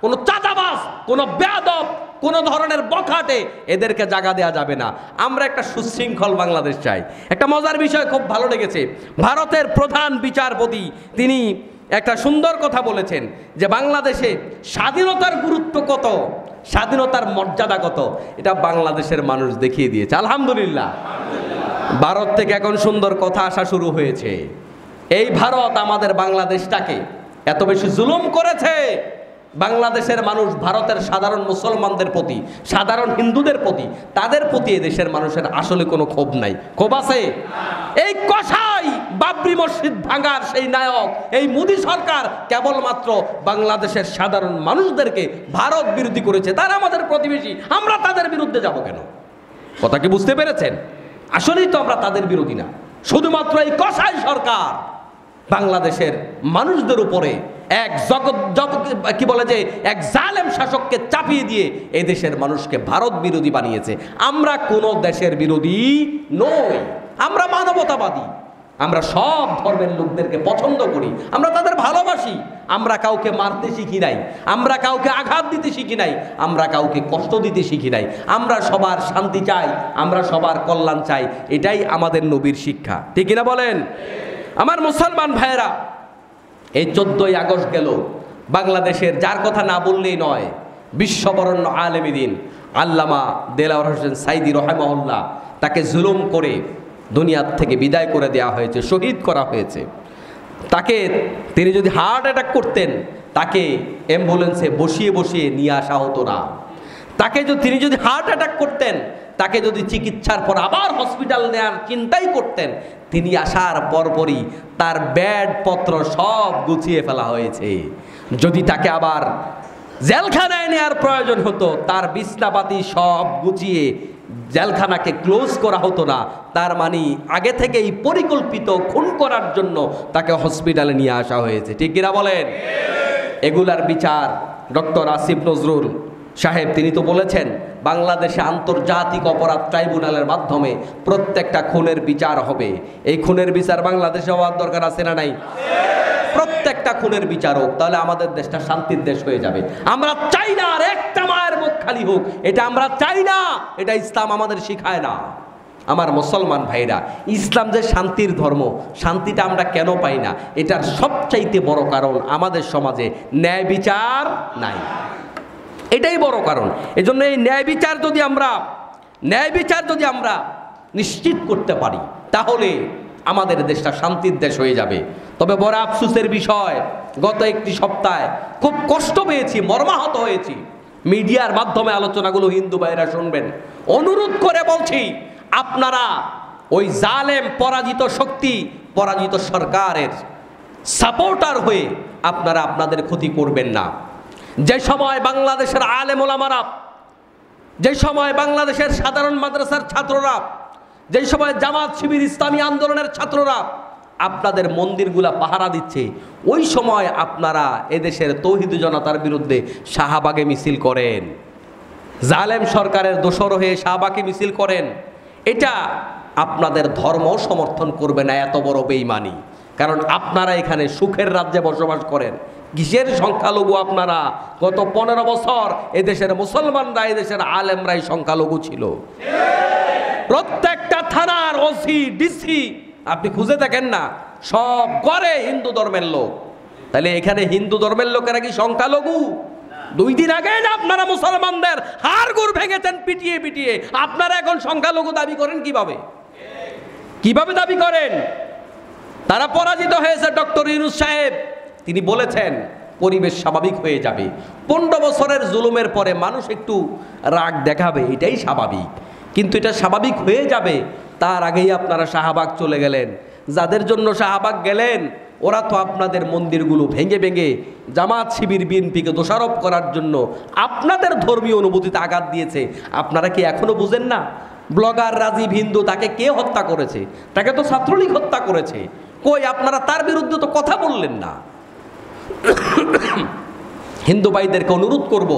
কোন চাঁদাবাজ, কোন বেয়াদব, কোন ধরনের বখাটে এদেরকে জায়গা দেওয়া যাবে না। আমরা একটা সুশৃঙ্খল বাংলাদেশ চাই। একটা মজার বিষয় খুব ভালো লেগেছে, ভারতের প্রধান বিচারপতি তিনি একটা সুন্দর কথা বলেছেন যে বাংলাদেশে স্বাধীনতার গুরুত্ব কত, স্বাধীনতার মর্যাদা কত, এটা বাংলাদেশের মানুষ দেখিয়ে দিয়েছে। আলহামদুলিল্লাহ। ভারত থেকে এখন সুন্দর কথা আসা শুরু হয়েছে। এই ভারত আমাদের বাংলাদেশটাকে এত বেশি জুলুম করেছে। বাংলাদেশের মানুষ ভারতের সাধারণ মুসলমানদের প্রতি, সাধারণ হিন্দুদের প্রতি, তাদের প্রতি এদেশের মানুষের আসলে কোনো ক্ষোভ নাই। ক্ষোভ আছে? এই কসাই বাবরি মসজিদ ভাঙার সেই নায়ক এই মোদী সরকার কেবলমাত্র বাংলাদেশের সাধারণ মানুষদেরকে ভারত বিরোধী করেছে। তারা আমাদের প্রতিবেশী, আমরা তাদের বিরুদ্ধে যাব কেন? কথা কি বুঝতে পেরেছেন? আসলেই তো আমরা তাদের বিরোধী না। শুধুমাত্র এই কসাই সরকার বাংলাদেশের মানুষদের উপরে এক কি বলে যে এক জালেম শাসককে চাপিয়ে দিয়ে এই দেশের মানুষকে ভারত বিরোধী বানিয়েছে। আমরা কোন দেশের বিরোধী নই, আমরা মানবতাবাদী। আমরা সব ধর্মের লোকদেরকে পছন্দ করি, আমরা তাদের ভালোবাসি। আমরা কাউকে মারতে শিখি নাই, আমরা কাউকে আঘাত দিতে শিখি নাই, আমরা কাউকে কষ্ট দিতে শিখি নাই। আমরা সবার শান্তি চাই, আমরা সবার কল্যাণ চাই। এটাই আমাদের নবীর শিক্ষা। ঠিক কিনা বলেন? আমার মুসলমান ভাইয়েরা, এই 14ই আগস্ট গেল, বাংলাদেশের যার কথা না বললেই নয়, বিশ্ববরণ্য আলেমী দিন আল্লামা দেলাওয়ার হোসেন সাইদি রহিমাহুল্লাহ, তাকে জুলুম করে দুনিয়ার থেকে বিদায় করে দেওয়া হয়েছে, শহীদ করা হয়েছে। তাকে তিনি যদি হার্ট অ্যাটাক করতেন, তাকে অ্যাম্বুলেন্সে বসিয়ে বসিয়ে নিয়ে আসা হতো না। তিনি যদি হার্ট অ্যাটাক করতেন, তাকে যদি চিকিৎসার পর আবার হসপিটাল নেওয়ার চিন্তাই করতেন, তিনি আসার পরপরই তার ব্যাডপত্র সব গুছিয়ে ফেলা হয়েছে। যদি তাকে আবার জেলখানায় নেওয়ার প্রয়োজন হতো, তার বিছনাপাতি সব গুছিয়ে জেলখানাকে ক্লোজ করা হতো না। তার মানে আগে থেকেই পরিকল্পিত খুন করার জন্য তাকে হসপিটালে নিয়ে আসা হয়েছে। ঠিক কিনা বলেন? এগুলার বিচার ডক্টর আসিফ নজরুল সাহেব তিনি তো বলেছেন, বাংলাদেশে আন্তর্জাতিক অপরাধ ট্রাইব্যুনালের মাধ্যমে প্রত্যেকটা খুনের বিচার হবে। এই খুনের বিচার বাংলাদেশে হওয়ার দরকার আছে না নাই? প্রত্যেকটা খুনের বিচার হোক, তাহলে আমাদের দেশটা শান্তির দেশ হয়ে যাবে। আমরা চাই না আর একটা মায়ের মুখ খালি হোক, এটা আমরা চাই না। এটা ইসলাম আমাদের শিখায় না। আমার মুসলমান ভাইরা, ইসলাম যে শান্তির ধর্ম, শান্তিটা আমরা কেন পাই না? এটার সবচাইতে বড় কারণ আমাদের সমাজে ন্যায় বিচার নাই। এটাই বড় কারণ। এজন্য এই ন্যায় বিচার যদি আমরা নিশ্চিত করতে পারি, তাহলে আমাদের দেশটা শান্তির দেশ হয়ে যাবে। তবে বড় আফসোসের বিষয়, গত একটি সপ্তাহে খুব কষ্ট পেয়েছি, মর্মাহত হয়েছি। মিডিয়ার মাধ্যমে আলোচনাগুলো হিন্দু ভাইরা শুনবেন। অনুরোধ করে বলছি, আপনারা ওই জালেম পরাজিত শক্তি, পরাজিত সরকারের সাপোর্টার হয়ে আপনারা আপনাদের ক্ষতি করবেন না। যে সময় বাংলাদেশের আলেম ওলামারা, যে সময় বাংলাদেশের সাধারণ মাদ্রাসার ছাত্ররা, যে সময় জামাত শিবির ইসলামী আন্দোলনের ছাত্ররা আপনাদের মন্দিরগুলা পাহারা দিচ্ছে, ওই সময় আপনারা এদেশের তৌহিদি জনতার বিরুদ্ধে শাহবাগে মিছিল করেন, জালেম সরকারের দোসর হয়ে শাহবাগে মিছিল করেন। এটা আপনাদের ধর্ম সমর্থন করবে না, এত বড় বেঈমানি। কারণ আপনারা এখানে সুখের রাজ্যে বসবাস করেন, কিসের সংখ্যালঘু আপনারা? গত 15 বছর এদেশের মুসলমানরা, এদেশের আলেমরাই সংখ্যালঘু ছিল। প্রত্যেকটা থানার ওসি ডিসি আপনি খুঁজে দেখেন না, সব করে হিন্দু ধর্মের লোক। তাহলে এখানে হিন্দু ধর্মের লোকেরা কি সংখ্যালঘু? 2 দিন আগে না আপনারা মুসলমানদের হাড়গোড় ভেঙেছেন পিটিয়ে পিটিয়ে, আপনারা এখন সংখ্যালঘু দাবি করেন কিভাবে? কিভাবে দাবি করেন? তারা পরাজিত হয়েছে। ডক্টর ইউনূস সাহেব তিনি বলেছেন পরিবেশ স্বাভাবিক হয়ে যাবে। 15 বছরের জুলুমের পরে মানুষ একটু রাগ দেখাবে, এটাই স্বাভাবিক, কিন্তু এটা স্বাভাবিক হয়ে যাবে। তার আগেই আপনারা শাহবাগ চলে গেলেন। যাদের জন্য শাহবাগ গেলেন ওরা তো আপনাদের মন্দিরগুলো ভেঙে ভেঙে জামাত শিবির বিএনপিকে দোষারোপ করার জন্য আপনাদের ধর্মীয় অনুভূতিতে আঘাত দিয়েছে। আপনারা কি এখনো বুঝেন না? ব্লগার রাজীব হিন্দু, তাকে কে হত্যা করেছে? তাকে তো ছাত্রলীগ হত্যা করেছে। কই আপনারা তার বিরুদ্ধে তো কথা বললেন না। হিন্দু ভাইদেরকে অনুরোধ করব,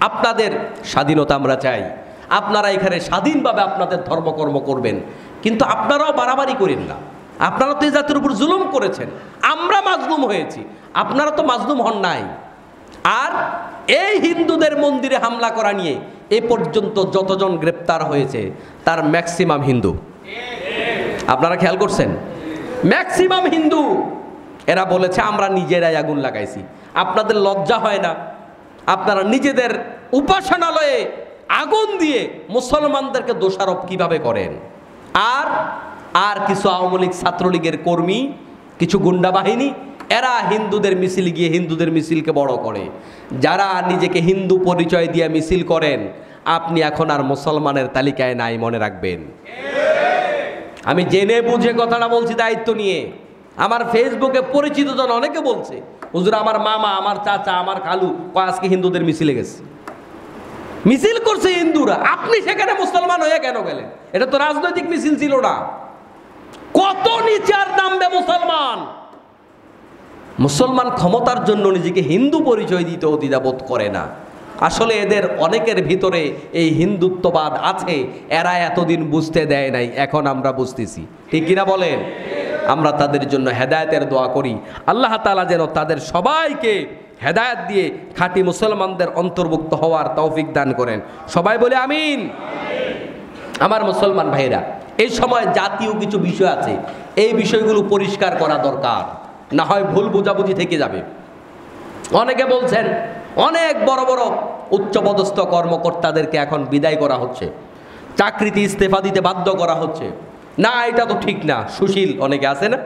আপনাদের স্বাধীনতা আমরা চাই। আপনারা এখানে স্বাধীনভাবে আপনাদের ধর্মকর্ম করবেন, কিন্তু আপনারাও বাড়াবাড়ি করেন না। আপনারা তো এই জাতির উপর জুলুম করেছেন, আমরা মাজলুম হয়েছি, আপনারা তো মাজলুম হন নাই। আর এই হিন্দুদের মন্দিরে হামলা করা নিয়ে এ পর্যন্ত যতজন গ্রেপ্তার হয়েছে তার ম্যাক্সিমাম হিন্দু। আপনারা খেয়াল করছেন? ম্যাক্সিমাম হিন্দু। এরা বলেছে আমরা নিজেরাই আগুন লাগাইছি। আপনাদের লজ্জা হয় না? আপনারা নিজেদের উপাসনালয়ে আগুন দিয়ে মুসলমানদেরকে দোষারোপ কিভাবে করেন? আর কিছু আওয়ামী লীগ ছাত্রলীগের কর্মী, কিছু গুন্ডা বাহিনী, এরা হিন্দুদের মিছিল গিয়ে হিন্দুদের মিছিলকে বড় করে। যারা নিজেকে হিন্দু পরিচয় দিয়ে মিছিল করেন, আপনি এখন আর মুসলমানের তালিকায় নাই, মনে রাখবেন। আমি জেনে বুঝে কথাটা বলছি দায়িত্ব নিয়ে। আমার ফেসবুকে পরিচিত জন অনেকে বলছে, হুজুর আমার মামা, আমার চাচা, আমার খালু আজকে হিন্দুদের মিছিলে গেছে, মিছিল করছে হিন্দুরা, আপনি সেখানে মুসলমান হয়ে কেন গেলেন? এটা তো রাজনৈতিক মিছিল ছিল না। কত নিচে আর নামবে মুসলমান? মুসলমান ক্ষমতার জন্য নিজেকে হিন্দু পরিচয় দিতে দ্বিধাবোধ করে না। আসলে এদের অনেকের ভিতরে এই হিন্দুত্ববাদ আছে, এরা এতদিন বুঝতে দেয় নাই, এখন আমরা বুঝতেছি। ঠিক কিনা বলেন? আমরা তাদের জন্য হেদায়েতের দোয়া করি। আল্লাহ তাআলা যেন তাদের সবাইকে হেদায়েত দিয়ে খাঁটি মুসলমানদের অন্তর্ভুক্ত হওয়ার তৌফিক দান করেন। সবাই বলে আমিন। আমার মুসলমান ভাইরা, এই সময় জাতীয় কিছু বিষয় আছে, এই বিষয়গুলো পরিষ্কার করা দরকার, না হয় ভুল বোঝাবুঝি থেকে যাবে। অনেকে বলছেন অনেক বড় বড় উচ্চপদস্থ কর্মকর্তাদেরকে এখন বিদায় করা হচ্ছে, চাকরিতে ইস্তফা দিতে বাধ্য করা হচ্ছে। না, এটা তো ঠিক না। সুশীল অনেকে আছে না,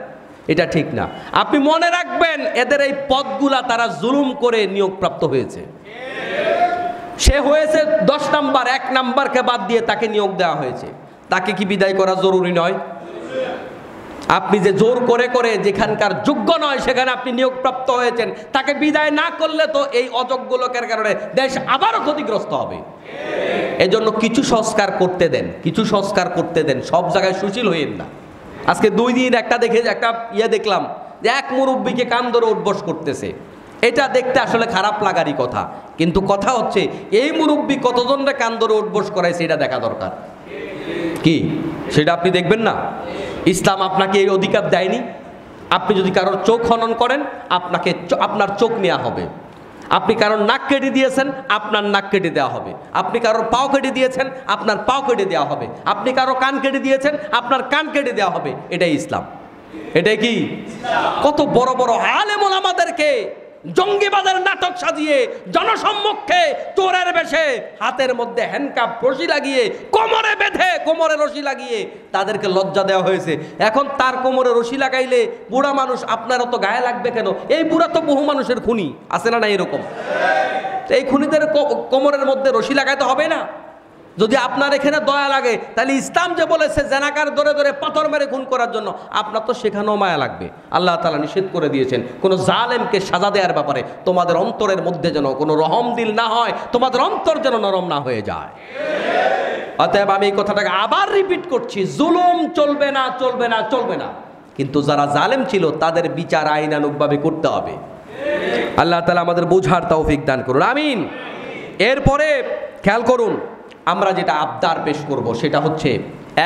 এটা ঠিক না। আপনি মনে রাখবেন এদের এই পদগুলা তারা জুলুম করে নিয়োগপ্রাপ্ত হয়েছে। সে হয়েছে 10 নাম্বার, 1 নাম্বারকে বাদ দিয়ে তাকে নিয়োগ দেওয়া হয়েছে। তাকে কি বিদায় করা জরুরি নয়? আপনি যে জোর করে করে যেখানকার যোগ্য নয় সেখানে আপনি নিয়োগপ্রাপ্ত হয়েছেন, তাকে বিদায় না করলে তো এই অযোগ্য লোকের কারণে দেশ আবারও ক্ষতিগ্রস্ত হবে। এজন্য কিছু সংস্কার করতে দেন, কিছু সংস্কার করতে দেন, সব জায়গায় সুশীল হইেন না। আজকে 2 দিন একটা দেখলাম যে এক মুরব্বীকে কান ধরে উঠবস করতেছে। এটা দেখতে আসলে খারাপ লাগারই কথা, কিন্তু কথা হচ্ছে এই মুরব্বী কতজনরে কান ধরে উঠবস করাইছে এটা দেখা দরকার। কি সেটা আপনি দেখবেন না? ইসলাম আপনাকে এই অধিকার দেয়নি। আপনি যদি কারোর চোখ খনন করেন, আপনার চোখ নেওয়া হবে। আপনি কারোর নাক কেটে দিয়েছেন, আপনার নাক কেটে দেওয়া হবে। আপনি কারোর পাও কেটে দিয়েছেন, আপনার পাও কেটে দেওয়া হবে। আপনি কারো কান কেটে দিয়েছেন, আপনার কান কেটে দেওয়া হবে। এটাই ইসলাম। এটাই কি? কত বড় বড় আলেম ওলামাদেরকে জঙ্গিবাদের নাটক সাজিয়ে জনসম্মুখে চোরের বেশে হাতের মধ্যে হ্যান্ডকাপ রশি লাগিয়ে কোমরে বেঁধে, কোমরে রশি লাগিয়ে তাদেরকে লজ্জা দেওয়া হয়েছে। এখন তার কোমরে রশি লাগাইলে বুড়া মানুষ আপনারও তো গায়ে লাগবে কেন? এই বুড়া তো বহু মানুষের খুনি, আছে না? না এরকম এই খুনিদের কোমরের মধ্যে রশি লাগাইতে হবে না? যদি আপনার এখানে দয়া লাগে তাহলে ইসলাম যে বলেছে জেনাকার ধরে ধরে পাথর মেরে খুন করার জন্য, আপনার তো সেখানেও মায়া লাগবে। আল্লাহ তাআলা নিষেধ করে দিয়েছেন কোনো জালেমকে সাজা দেওয়ার ব্যাপারে তোমাদের অন্তরের মধ্যে যেন কোনো রহম দিল না হয়, তোমাদের অন্তর যেন নরম না হয়ে যায়। অতএব আমি এই কথাটাকে আবার রিপিট করছি, জুলুম চলবে না, চলবে না, চলবে না। কিন্তু যারা জালেম ছিল তাদের বিচার আইনানুগভাবে করতে হবে। আল্লাহ তাআলা আমাদের বোঝার তৌফিক দান করুন, আমিন। এরপরে খেয়াল করুন, আমরা যেটা আবদার পেশ করব সেটা হচ্ছে,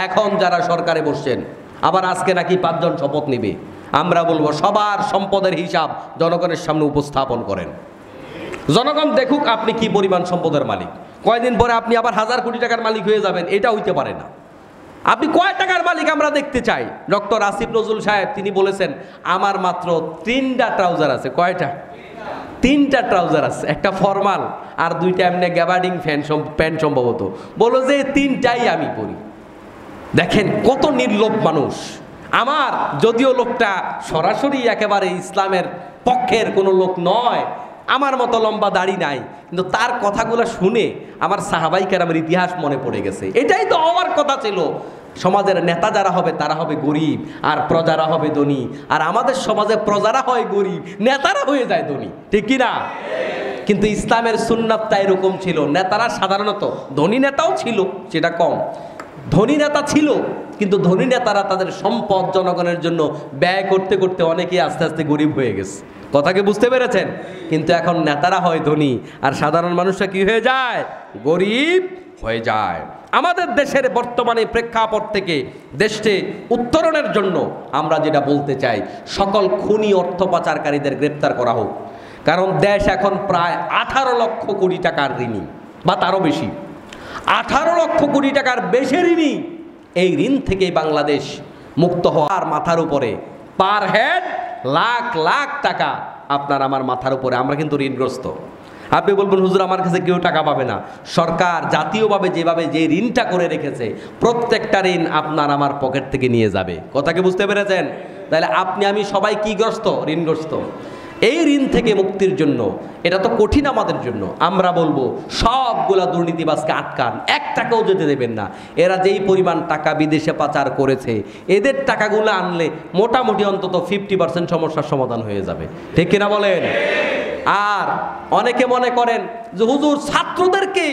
এখন যারা সরকারে বসছেন, আবার আজকে নাকি 5 জন শপথ নিবে। আমরা বলবো সবার সম্পদের হিসাব জনগণের সামনে উপস্থাপন করেন, জনগণ দেখুক আপনি কি পরিমাণ সম্পদের মালিক। কয়দিন পরে আপনি আবার 1000 কোটি টাকার মালিক হয়ে যাবেন, এটা হইতে পারে না। আপনি কয় টাকার মালিক আমরা দেখতে চাই। ডক্টর আসিফ নজরুল সাহেব তিনি বলেছেন আমার মাত্র 3টা ট্রাউজার আছে। কয়টা? 3টা ট্রাউজার আছে, একটা ফর্মাল আর 2টা এমনি গ্যাবার্ডিং প্যান্ট সম্ভবত। বলো যে 3টাই আমি পরি। দেখেন কত নির্লোভ মানুষ। আমার যদিও লোকটা সরাসরি একেবারে ইসলামের পক্ষের কোনো লোক নয়, আমার মতো লম্বা দাড়ি নাই, কিন্তু তার কথাগুলো শুনে আমার সাহাবাই কেরামের ইতিহাস মনে পড়ে গেছে। এটাই তো হওয়ার কথা ছিল। সমাজের নেতা যারা হবে তারা হবে গরিব আর প্রজারা হবে ধনী, আর আমাদের সমাজে প্রজারা হয় গরিব, নেতারা হয়ে যায় ধনী, ঠিক কিনা? কিন্তু ইসলামের সুন্নাতটা এরকম ছিল। নেতারা সাধারণত, ধনী নেতাও ছিল সেটা কম, ধনী নেতা ছিল, কিন্তু ধনী নেতারা তাদের সম্পদ জনগণের জন্য ব্যয় করতে করতে অনেকেই আস্তে আস্তে গরিব হয়ে গেছে। কথাকে বুঝতে পেরেছেন? কিন্তু এখন নেতারা হয় ধনী আর সাধারণ মানুষরা কি হয়ে যায়? গরিব হয়ে যায়। আমাদের দেশের বর্তমানে প্রেক্ষাপট থেকে দেশকে উত্তরণের জন্য আমরা যেটা বলতে চাই, সকল খুনি অর্থ পাচারকারীদের গ্রেপ্তার করা হোক। কারণ দেশ এখন প্রায় 18 লক্ষ কোটি টাকার ঋণী, বা তারও বেশি। 18 লক্ষ কোটি টাকার বেশি ঋণী। এই ঋণ থেকে বাংলাদেশ মুক্ত হওয়ার মাথার উপরে পার হেড লাখ লাখ টাকা আপনার আমার মাথার উপরে। আমরা কিন্তু ঋণগ্রস্ত। আপনি বলবেন হুজুর আমার কাছে কেউ টাকা পাবে না। সরকার জাতীয়ভাবে যেভাবে যে ঋণটা করে রেখেছে, প্রত্যেকটা ঋণ আপনার আমার পকেট থেকে নিয়ে যাবে। কথাকে বুঝতে পেরেছেন? তাহলে আপনি আমি সবাই কি গ্রস্ত? ঋণগ্রস্ত। এই ঋণ থেকে মুক্তির জন্য এটা তো কঠিন আমাদের জন্য। আমরা বলবো সবগুলা দুর্নীতিবাজকে আটকান, 1 টাকাও যেতে দেবেন না। এরা যেই পরিমাণ টাকা বিদেশে পাচার করেছে, এদের টাকাগুলো আনলে মোটামুটি অন্তত 50% সমস্যার সমাধান হয়ে যাবে, ঠিক কিনা বলেন? আর অনেকে মনে করেন যে হুজুর ছাত্রদেরকে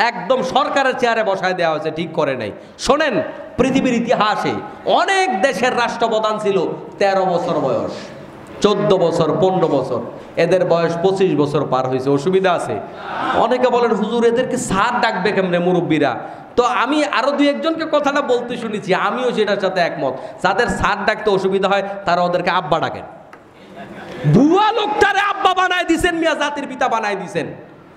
একদম সরকারের চেয়ারে বসায় দেওয়া হয়েছে, ঠিক করে নাই। শোনেন, পৃথিবীর ইতিহাসে অনেক দেশের রাষ্ট্রপ্রধান ছিল 13 বছর বয়স, 14 বছর, 15 বছর, এদের বয়স 25 বছর পার হয়েছে। অসুবিধা আছে? অনেকে বলেন হুজুর এদেরকে স্যার ডাকবে কেমনে মুরব্বীরা? তো আমি আরো 2-1জনকে কথাটা বলতে শুনেছি, আমিও সেটার সাথে একমত। যাদের স্যার ডাকতে অসুবিধা হয় তারা ওদেরকে আব্বা ডাকেন। ভুয়া লোকটারে আব্বা বানায় দিছেন, মিয়া জাতির পিতা বানায় দিছেন।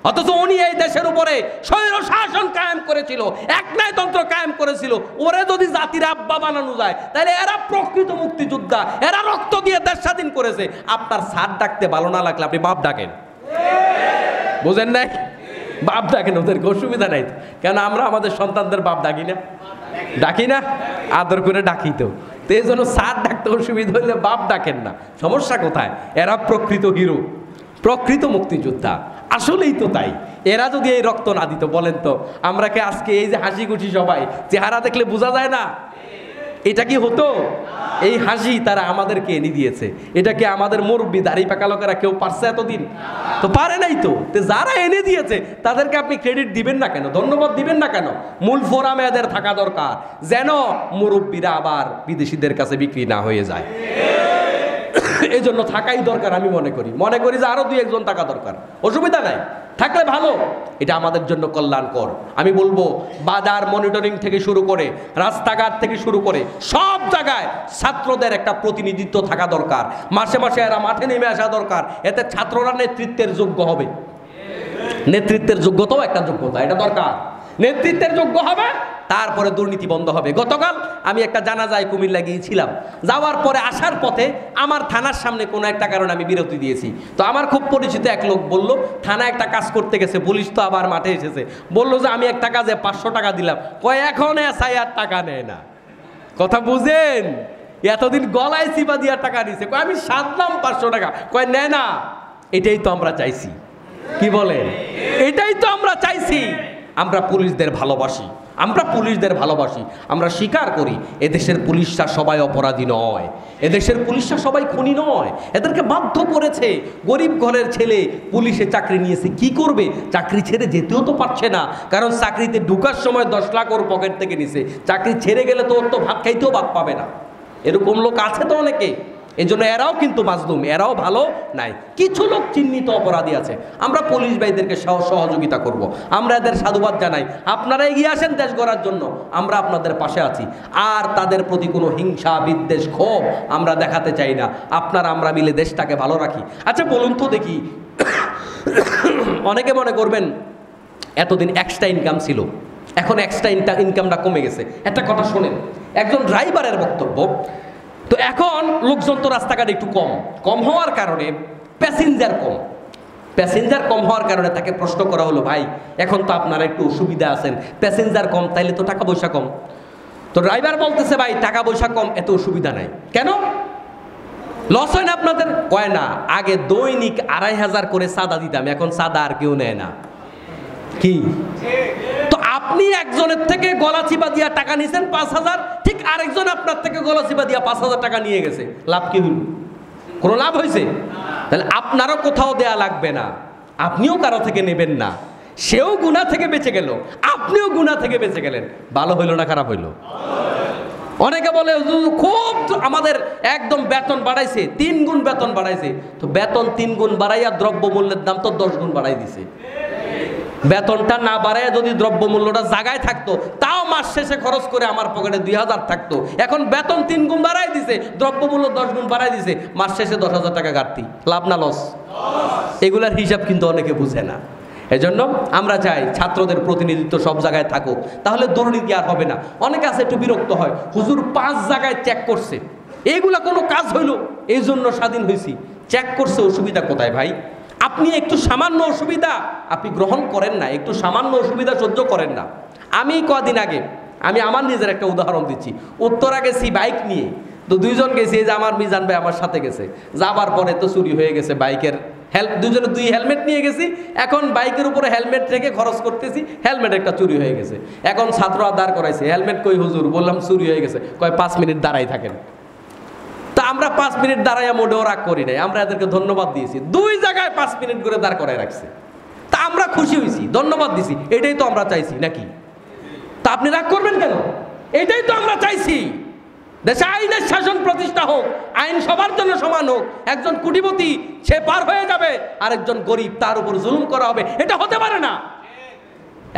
অথচ উনি এই দেশের উপরে স্বৈর শাসন কায়েম করেছিল, একনায়তন্ত্র কায়েম করেছিল। ওরে যদি জাতির আব্বা বানানো যায়, তাহলে এরা প্রকৃত মুক্তিযোদ্ধা, এরা রক্ত দিয়ে দেশ স্বাধীন করেছে। আপনার স্যার ডাকতে ভালো না লাগলে আপনি বাপ ডাকেন। বুঝেন নাই? বাপ ডাকেন, ওদেরকে অসুবিধা নাই। কেন আমরা আমাদের সন্তানদের বাপ ডাকি না? ডাকি না? আদর করে ডাকি তো। এই জন্য স্যার ডাকতে অসুবিধা হইলে বাপ ডাকেন না। সমস্যা কোথায়? এরা প্রকৃত হিরো, প্রকৃত মুক্তিযোদ্ধা। আসলেই তো তাই। এরা যদি এই রক্ত না দিত, বলেন তো আমরা কি আজকে এই যে হাসি খুশি সবাই, চেহারা দেখলে বোঝা যায় না এটা কি হতো? এই হাসি তারা আমাদেরকে এনে দিয়েছে। এটা কি আমাদের মুরব্বি দাড়ি পাকা লোকেরা কেউ পারছে এতদিন? তো পারে নাই তো। যারা এনে দিয়েছে তাদেরকে আপনি ক্রেডিট দিবেন না কেন? ধন্যবাদ দিবেন না কেন? মূল ফোরামে এদের থাকা দরকার, যেন মুরব্বিরা আবার বিদেশিদের কাছে বিক্রি না হয়ে যায়। এই জন্য থাকাই দরকার। আমি মনে করি যে আরো 2-1জন থাকা দরকার। অসুবিধা নাই, থাকলে ভালো। এটা আমাদের জন্য কল্যাণকর। আমি বলবো বাজার মনিটরিং থেকে শুরু করে, রাস্তাঘাট থেকে শুরু করে সব জায়গায় ছাত্রদের একটা প্রতিনিধিত্ব থাকা দরকার। মাসে মাসে এরা মাঠে নেমে আসা দরকার। এতে ছাত্ররা নেতৃত্বের যোগ্য হবে। নেতৃত্বের যোগ্যতাও একটা যোগ্যতা, এটা দরকার। নেতৃত্বের যোগ্য হবে, তারপরে দুর্নীতি বন্ধ হবে। গতকাল আমি একটা জানাজায় কুমিল্লা গিয়েছিলাম। যাওয়ার পরে আসার পথে আমার থানার সামনে কোনো একটা কারণে আমি বিরতি দিয়েছি। তো আমার খুব পরিচিত এক লোক বলল, থানা একটা কাজ করতে গেছে, পুলিশ তো আবার মাঠে এসেছে। বললো যে আমি একটা কাজে 500 টাকা দিলাম। কয় এখন SIR টাকা নেয় না। কথা বুঝেন? এতদিন গলায় চিপা দিয়ে টাকা নিছে। কয় আমি সাধলাম 500 টাকা। কয় নেয় না। এটাই তো আমরা চাইছি। কি বলেন? এটাই তো আমরা চাইছি। আমরা পুলিশদের ভালোবাসি, আমরা স্বীকার করি এদেশের পুলিশরা সবাই অপরাধী নয়, এদেশের পুলিশরা সবাই খুনি নয়। এদেরকে বাধ্য করেছে। গরিব ঘরের ছেলে পুলিশে চাকরি নিয়েছে, কি করবে? চাকরি ছেড়ে যেতেও তো পারছে না, কারণ চাকরিতে ঢুকার সময় 10 লাখ ওর পকেট থেকে নিছে। চাকরি ছেড়ে গেলে তো ওর তো ভাত খাইতেও ভাত পাবে না। এরকম লোক আছে তো অনেকে। এই জন্য এরাও কিন্তু মাজলুম, এরাও ভালো নাই। কিছু লোক চিহ্নিত অপরাধী আছে, আমরা পুলিশ ভাইদেরকে সহযোগিতা করব, আমরা এদের সাধুবাদ জানাই। আপনারা এগিয়ে আসেন দেশ গড়ার জন্য, আমরা আপনাদের পাশে আছি। আর তাদের প্রতি কোনো হিংসা বিদ্বেষ ক্ষোভ আমরা দেখাতে চাই না। আপনারা আমরা মিলে দেশটাকে ভালো রাখি। আচ্ছা বলুন তো দেখি, অনেকে মনে করবেন এতদিন এক্সট্রা ইনকাম ছিল, এখন এক্সট্রা ইনকামটা কমে গেছে। একটা কথা শোনেন, একজন ড্রাইভারের বক্তব্য। তো এখন লোকজন তো রাস্তাঘাটে একটু কম হওয়ার কারণে প্যাসেঞ্জার কম হওয়ার কারণে তাকে প্রশ্ন করা হলো, ভাই এখন তো আপনারা একটু অসুবিধা আছেন, প্যাসেঞ্জার কম, তাইলে তো টাকা পয়সা কম। তো ড্রাইভার বলতেছে, ভাই টাকা পয়সা কম, এত অসুবিধা নাই, কেন লস হয় না আপনাদের? কয় না, আগে দৈনিক 2500 করে চাঁদা দিতাম, এখন চাঁদা আর কেউ নেয় না। কি তো আপনি একজনের থেকে গলা চিপা দিয়া টাকা নিয়েছেন 5000, ঠিক আরেকজন আপনার থেকে গলা চিপা দিয়া 5000 টাকা নিয়ে গেছে, লাভ কি হইল? কোনো লাভ হয়েছে? তাহলে আপনারও কোথাও দেয়া লাগবে না, আপনিও কারো থেকে নেবেন না। সেও গুনাহ থেকে বেঁচে গেল, আপনিও গুনাহ থেকে বেঁচে গেলেন। ভালো হইল না খারাপ হইল? অনেকে বলে খুব আমাদের একদম বেতন বাড়াইছে, 3 গুণ বেতন বাড়াইছে। তো বেতন 3 গুণ বাড়াইয়া দ্রব্যমূল্যের দাম তো 10 গুণ বাড়াই দিছে। বেতনটা না বাড়ায় যদি দ্রব্যমূল্যটা জায়গায় থাকতো, তাও মাস শেষে খরচ করে আমার পকেটে 2000 থাকতো। এখন বেতন 3 গুণ বাড়াই দিছে, দ্রব্যমূল্য 10 গুণ বাড়াই দিছে, মাস শেষে 10,000 টাকা ঘাটতি। লাভ না লস? এগুলার হিসাব কিন্তু অনেকে বুঝে না। এজন্য আমরা চাই ছাত্রদের প্রতিনিধিত্ব সব জায়গায় থাকুক, তাহলে দুর্নীতি আর হবে না। অনেকে আছে একটু বিরক্ত হয়, হুজুর 5 জায়গায় চেক করছে, এইগুলা কোনো কাজ হইল? এই জন্য স্বাধীন হয়েছি। চেক করছে, অসুবিধা কোথায় ভাই? আপনি একটু সামান্য অসুবিধা আপনি গ্রহণ করেন না, একটু সামান্য অসুবিধা সহ্য করেন না। আমি কদিন আগে আমি আমার নিজের একটা উদাহরণ দিচ্ছি। উত্তরা গেছি বাইক নিয়ে, তো 2 জন গেছি, এই যে আমার মিজান ভাই আমার সাথে গেছে। যাবার পরে তো চুরি হয়ে গেছে বাইকের দুজনে 2 হেলমেট নিয়ে গেছি। এখন বাইকের উপরে হেলমেট রেখে খরচ করতেছি, হেলমেট একটা চুরি হয়ে গেছে। এখন ছাত্র দাঁড় করাইছে, হেলমেট কই হুজুর? বললাম চুরি হয়ে গেছে। কয় 5 মিনিট দাঁড়াই থাকেন। তা আমরা 5 মিনিট দাঁড়াইয়া মোটেও রাগ করি নাই, আমরা এদেরকে ধন্যবাদ দিয়েছি। 2 জায়গায় 5 মিনিট করে দাঁড় করাই রাখছে, তা আমরা খুশি হয়েছি, ধন্যবাদ দিছি। এটাই তো আমরা চাইছি নাকি? তা আপনি রাগ করবেন কেন? এটাই তো আমরা চাইছি, দেশে আইনের শাসন প্রতিষ্ঠা হোক, আইন সবার জন্য সমান হোক। একজন কোটিপতি সে পার হয়ে যাবে, আরেকজন গরিব তার উপর জুলুম করা হবে, এটা হতে পারে না।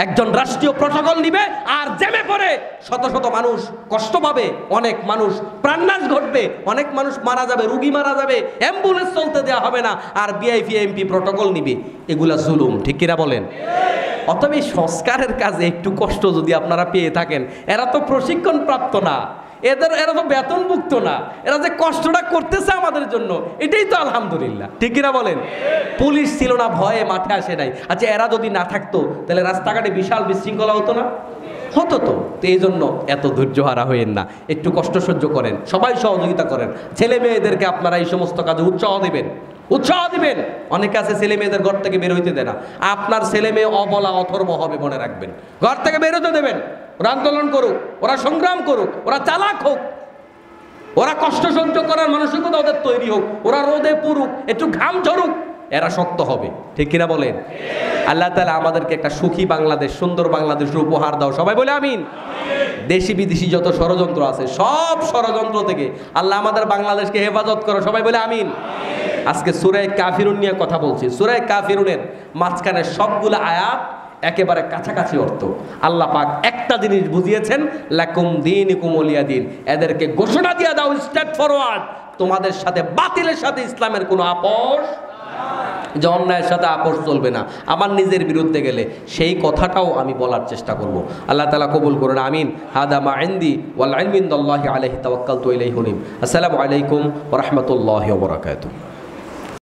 একজন রাষ্ট্রীয় প্রটোকল নিবে আর জেমে পড়ে শত শত মানুষ কষ্ট পাবে, অনেক মানুষ প্রাণনাশ ঘটবে, অনেক মানুষ মারা যাবে, রুগী মারা যাবে, অ্যাম্বুলেন্স চলতে দেওয়া হবে না, আর বিআইপি এমপি প্রটোকল নিবে। এগুলা জুলুম, ঠিক কিনা বলেন? অতএব এই সংস্কারের কাজে একটু কষ্ট যদি আপনারা পেয়ে থাকেন, এরা তো প্রশিক্ষণ প্রাপ্ত না, এরা তো বেতনভুক্ত না, এরা যে কষ্টটা করতেছে আমাদের জন্য, এটাই তো আলহামদুলিল্লাহ, ঠিক কিনা বলেন? পুলিশ ছিল না, ভয়ে মাঠে আসে নাই। আচ্ছা এরা যদি না থাকতো তাহলে রাস্তাঘাটে বিশাল বিশৃঙ্খলা হতো না? হতো তো। এই জন্য এত ধৈর্য হারা হইেন না, একটু কষ্ট সহ্য করেন, সবাই সহযোগিতা করেন। ছেলে মেয়েদেরকে আপনারা এই সমস্ত কাজে উৎসাহ দিবেন। অনেকে আছে ছেলে মেয়েদের ঘর থেকে বের হইতে দেয় না। আপনার ছেলে মেয়ে অবলা অথর্ব হবে, মনে রাখবেন। ঘর থেকে বের হতে দেবেন, ওরা আন্দোলন করুক, ওরা সংগ্রাম করুক, ওরা চালাক হোক, ওরা কষ্ট সহ্য করার মানসিকতা ওদের তৈরি হোক, ওরা রোদে পুরুক, একটু ঘাম ঝরুক, এরা শক্ত হবে, ঠিক কিনা বলেন? আল্লাহ তাআলা আমাদেরকে একটা সুখী বাংলাদেশ, সুন্দর বাংলাদেশের উপহার দাও, সবাই বলে আমিন। দেশি বিদেশি যত ষড়যন্ত্র আছে, সব ষড়যন্ত্র থেকে আল্লাহ আমাদের বাংলাদেশকে হেফাজত করো, সবাই বলে আমিন। আজকে সূরা কাফিরুন নিয়ে কথা বলছি। সূরা কাফিরুনের মাঝখানে সবগুলো আয়াত একেবারে কাছাকাছি অর্থ। আল্লাহ পাক একটা জিনিস বুঝিয়েছেন, লাকুম দীনুকুম ওয়ালিয়া দীন। এদেরকে ঘোষণা দিয়ে দাও স্ট্রেট ফরওয়ার্ড, তোমাদের সাথে বাতিলের সাথে ইসলামের কোনো আপোষ, যে অন্যায়ের সাথে আপোষ চলবে না। আমার নিজের বিরুদ্ধে গেলে সেই কথাটাও আমি বলার চেষ্টা করব। আল্লাহ তাআলা কবুল করুন, আমিন। হাদা মা ইনদি ওয়াল ইলমু ইনদাল্লাহি আলাইহি তাওয়াক্কালতু ইলাইহি উনীব। আসসালামু আলাইকুম ওয়া রাহমাতুল্লাহি ওয়া বারাকাতুহু।